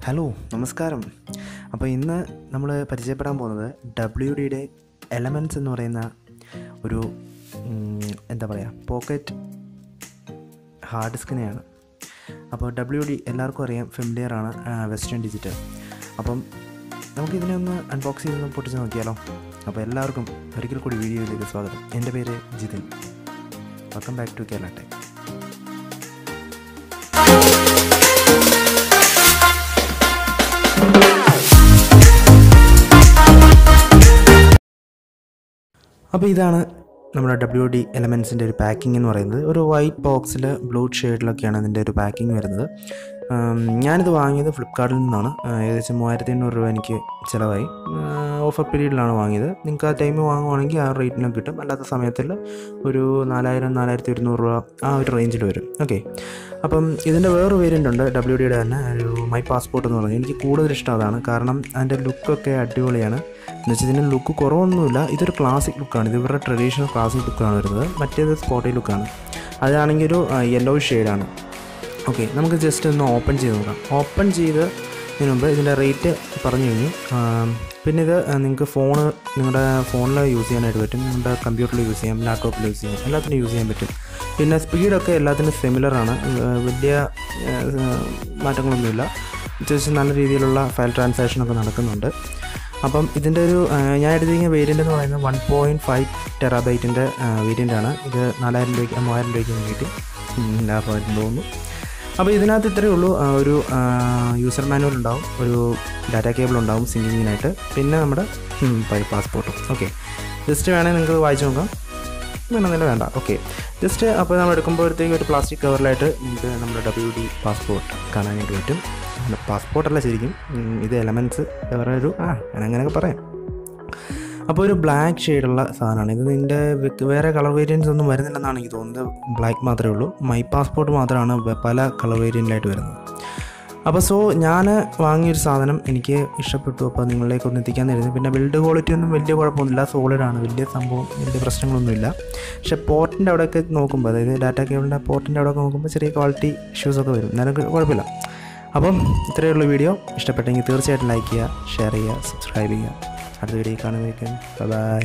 Hello നമസ്കാരം. അപ്പോൾ ഇന്ന് നമ്മൾ പരിചയപ്പെടാൻ പോകുന്നത് WDയുടെ എലമെൻറ്റ്സ് എന്ന് പറയുന്ന ഒരു എന്താ പറയുക പോക്കറ്റ് ഹാർഡ് ഡിസ്കിനെയാണ്. അപ്പോൾ WD എല്ലാവർക്കും അറിയാം, ഫെമിലിയർ ആണ്, വെസ്റ്റേൺ ഡിജിറ്റൽ. അപ്പം നമുക്കിതിനെ ഒന്ന് അൺബോക്സ് ചെയ്തൊന്ന് പൊട്ടിച്ച് നോക്കിയാലോ. അപ്പോൾ എല്ലാവർക്കും ഒരിക്കൽ കൂടി വീഡിയോയിലേക്ക് സ്വാഗതം. എൻ്റെ പേര് Jithin. Welcome back to Kerala tech. അപ്പോൾ ഇതാണ് നമ്മുടെ WD എലമെൻറ്റ്സിൻ്റെ ഒരു പാക്കിംഗ് എന്ന് പറയുന്നത്. ഒരു വൈറ്റ് ബോക്സിൽ ബ്ലൂ ഷെയ്ഡിലൊക്കെയാണ് ഇതിൻ്റെ ഒരു പാക്കിംഗ് വരുന്നത്. ഞാനിത് വാങ്ങിയത് ഫ്ലിപ്കാർട്ടിൽ നിന്നാണ്. ഏകദേശം 3800 രൂപ എനിക്ക് ചിലവായി. ഓഫർ പീരീഡിലാണ് വാങ്ങിയത്. നിങ്ങൾക്ക് ആ ടൈം വാങ്ങുവാണെങ്കിൽ ആ റേറ്റിനും കിട്ടും. അല്ലാത്ത സമയത്തിൽ ഒരു 4000-4200 രൂപ ആ ഒരു റേഞ്ചിൽ വരും. ഓക്കെ, അപ്പം ഇതിൻ്റെ വേറൊരു വേരിയൻ്റ് ഉണ്ട് WDയുടെ തന്നെ, ഒരു മൈ പാസ്പോർട്ട് എന്ന് പറഞ്ഞാൽ. എനിക്ക് കൂടുതൽ ഇഷ്ടം അതാണ്. കാരണം അതിൻ്റെ ലുക്കൊക്കെ അടിപൊളിയാണ്. എന്ന് വെച്ചാൽ ഇതിൻ്റെ ലുക്ക് കുറവൊന്നുമില്ല. ഇതൊരു ക്ലാസിക് ലുക്കാണ്. ഇത് ഇവരുടെ ട്രഡീഷണൽ ക്ലാസിക് ലുക്കാണ് വരുന്നത്. മറ്റേത് സ്പോട്ടി ലുക്കാണ്. അതാണെങ്കിൽ ഒരു യെല്ലോ ഷെയ്ഡാണ്. ഓക്കെ, നമുക്ക് ജസ്റ്റ് ഒന്ന് ഓപ്പൺ ചെയ്ത് നോക്കാം. ഓപ്പൺ ചെയ്തതിന് മുമ്പ് ഇതിൻ്റെ റേറ്റ് പറഞ്ഞു കഴിഞ്ഞു. പിന്നെ ഇത് നിങ്ങൾക്ക് നിങ്ങളുടെ ഫോണിൽ യൂസ് ചെയ്യാനായിട്ട് പറ്റും, നിങ്ങളുടെ കമ്പ്യൂട്ടറിൽ യൂസ് ചെയ്യാം, ലാപ്ടോപ്പിൽ യൂസ് ചെയ്യാം, എല്ലാത്തിനും യൂസ് ചെയ്യാൻ പറ്റും. പിന്നെ സ്പീഡൊക്കെ എല്ലാത്തിനും സിമിലറാണ്. വലിയ മാറ്റങ്ങളൊന്നുമില്ല. അത്യാവശ്യം നല്ല രീതിയിലുള്ള ഫയൽ ട്രാൻസാക്ഷനൊക്കെ നടക്കുന്നുണ്ട്. അപ്പം ഇതിൻ്റെ ഒരു ഞാൻ എടുത്തിരിക്കുന്ന വേരിയൻ്റ് എന്ന് പറയുന്നത് 1.5 ടെറാബൈറ്റിൻ്റെ വേരിയൻ്റാണ്. ഇത് 4000 രൂപയ്ക്ക് 3000 രൂപയ്ക്ക് കിട്ടി ലാഭമായിട്ട് തോന്നുന്നു. അപ്പോൾ ഇതിനകത്ത് ഇത്രയേ ഉള്ളൂ. ഒരു യൂസർ മാനുവൽ ഉണ്ടാവും, ഒരു ഡാറ്റ കേബിൾ ഉണ്ടാവും സിങ്കിങ്ങിനായിട്ട്, പിന്നെ നമ്മുടെ പാസ്പോർട്ടും. ഓക്കെ, ജസ്റ്റ് വേണമെങ്കിൽ നിങ്ങൾക്ക് വായിച്ച് നോക്കാം, വേണമെന്നില്ല വേണ്ട. ഓക്കെ, ജസ്റ്റ് അപ്പോൾ നമ്മൾ എടുക്കുമ്പോഴത്തേക്ക് ഒരു പ്ലാസ്റ്റിക് കവറിലായിട്ട് നിങ്ങൾക്ക് നമ്മുടെ WD പാസ്പോർട്ട് കാണാനായിട്ട് പറ്റും. പാസ്പോർട്ടല്ല ശരിക്കും, ഇത് എലമെൻറ്റ്സ് വേറെ ഒരു അങ്ങനെയൊക്കെ പറയാം. അപ്പോൾ ഒരു ബ്ലാക്ക് ഷെയ്ഡുള്ള സാധനമാണ് ഇത്. ഇതിൻ്റെ വേറെ കളർ വേരിയൻസ് ഒന്നും വരുന്നില്ലെന്നാണ് എനിക്ക് തോന്നുന്നത്. ബ്ലാക്ക് മാത്രമേ ഉള്ളൂ. മൈ പാസ്പോർട്ട് മാത്രമാണ് പല കളർ വേരിയൻ്റായിട്ട് വരുന്നത്. അപ്പോൾ ഞാൻ വാങ്ങിയൊരു സാധനം എനിക്ക് ഇഷ്ടപ്പെട്ടു. അപ്പോൾ നിങ്ങളിലേക്കൊന്ന് എത്തിക്കാൻ തരുന്നത്. പിന്നെ ബിൽഡ് ക്വാളിറ്റി ഒന്നും വലിയ കുഴപ്പമൊന്നുമില്ല, സോളിഡാണ്, വലിയ സംഭവം, വലിയ പ്രശ്നങ്ങളൊന്നുമില്ല. പക്ഷേ പോർട്ടിൻ്റെ അവിടെയൊക്കെ നോക്കുമ്പോൾ, അതായത് ഡാറ്റ കേബിളിൻ്റെ പോർട്ടിൻ്റെ അവിടെയൊക്കെ നോക്കുമ്പോൾ ചെറിയ ക്വാളിറ്റി ഇഷ്യൂസൊക്കെ വരും. എന്നാലും കുഴപ്പമില്ല. അപ്പം ഇത്രയുള്ള വീഡിയോ ഇഷ്ടപ്പെട്ടെങ്കിൽ തീർച്ചയായിട്ടും ലൈക്ക് ചെയ്യുക, ഷെയർ ചെയ്യുക, സബ്സ്ക്രൈബ് ചെയ്യുക. അടുത്ത വീഡിയോ കാണുമ്പോഴേക്കും ബൈ.